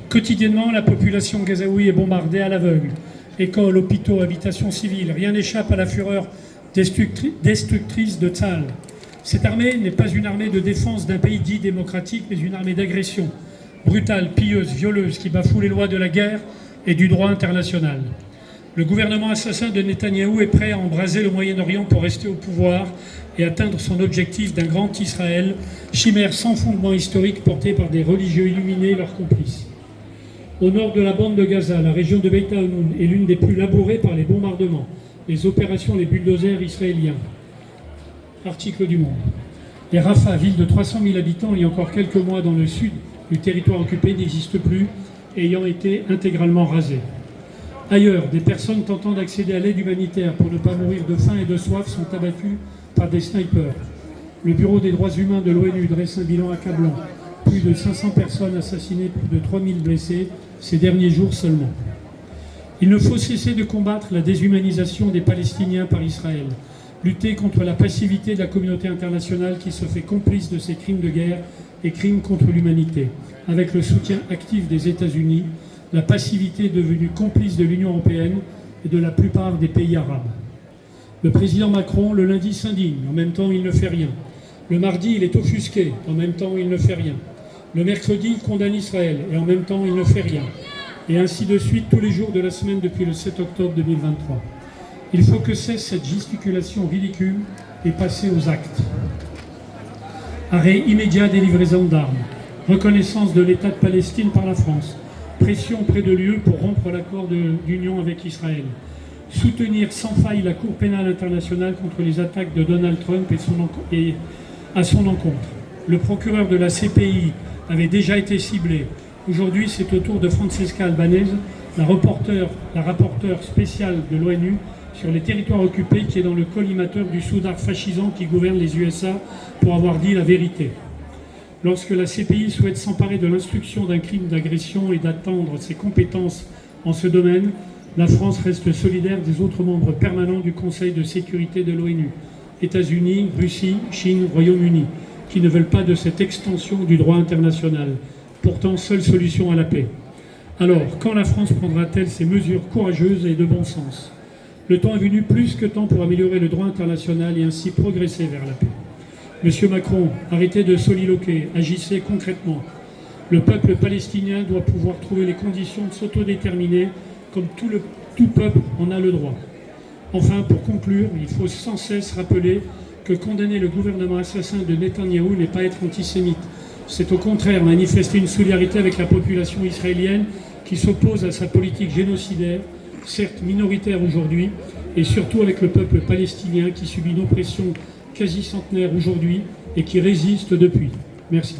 Quotidiennement, la population gazaoui est bombardée à l'aveugle. Écoles, hôpitaux, habitations civiles, rien n'échappe à la fureur destructrice de Tsahal. Cette armée n'est pas une armée de défense d'un pays dit démocratique, mais une armée d'agression, brutale, pilleuse, violeuse, qui bafoue les lois de la guerre et du droit international. Le gouvernement assassin de Netanyahou est prêt à embraser le Moyen-Orient pour rester au pouvoir et atteindre son objectif d'un grand Israël, chimère sans fondement historique portée par des religieux illuminés et leurs complices. Au nord de la bande de Gaza, la région de Beit Hanoun est l'une des plus labourées par les bombardements, les opérations, les bulldozers israéliens. Article du Monde. Et Rafah, ville de 300 000 habitants, il y a encore quelques mois dans le sud du territoire occupé, n'existe plus, ayant été intégralement rasée. Ailleurs, des personnes tentant d'accéder à l'aide humanitaire pour ne pas mourir de faim et de soif sont abattues par des snipers. Le Bureau des droits humains de l'ONU dresse un bilan accablant. Plus de 500 personnes assassinées, plus de 3000 blessés ces derniers jours seulement. Il ne faut cesser de combattre la déshumanisation des Palestiniens par Israël, lutter contre la passivité de la communauté internationale qui se fait complice de ces crimes de guerre et crimes contre l'humanité, avec le soutien actif des États-Unis, la passivité devenue complice de l'Union européenne et de la plupart des pays arabes. Le président Macron, le lundi, s'indigne, en même temps il ne fait rien. Le mardi, il est offusqué, en même temps il ne fait rien. Le mercredi, il condamne Israël, et en même temps il ne fait rien. Et ainsi de suite tous les jours de la semaine depuis le 7 octobre 2023. Il faut que cesse cette gesticulation ridicule et passer aux actes. Arrêt immédiat des livraisons d'armes, reconnaissance de l'État de Palestine par la France, pression près de l'UE pour rompre l'accord d'union avec Israël, soutenir sans faille la Cour pénale internationale contre les attaques de Donald Trump et à son encontre. Le procureur de la CPI avait déjà été ciblé. Aujourd'hui, c'est au tour de Francesca Albanese, la rapporteure spéciale de l'ONU sur les territoires occupés, qui est dans le collimateur du soudard fascisant qui gouverne les USA, pour avoir dit la vérité. Lorsque la CPI souhaite s'emparer de l'instruction d'un crime d'agression et d'attendre ses compétences en ce domaine, la France reste solidaire des autres membres permanents du Conseil de sécurité de l'ONU, États-Unis, Russie, Chine, Royaume-Uni, qui ne veulent pas de cette extension du droit international, pourtant seule solution à la paix. Alors, quand la France prendra-t-elle ces mesures courageuses et de bon sens ? Le temps est venu plus que temps pour améliorer le droit international et ainsi progresser vers la paix. Monsieur Macron, arrêtez de soliloquer, agissez concrètement. Le peuple palestinien doit pouvoir trouver les conditions de s'autodéterminer comme tout peuple en a le droit. Enfin, pour conclure, il faut sans cesse rappeler que condamner le gouvernement assassin de Netanyahou n'est pas être antisémite. C'est au contraire manifester une solidarité avec la population israélienne qui s'oppose à sa politique génocidaire, certes minoritaire aujourd'hui, et surtout avec le peuple palestinien qui subit une oppression quasi centenaire aujourd'hui et qui résiste depuis. Merci.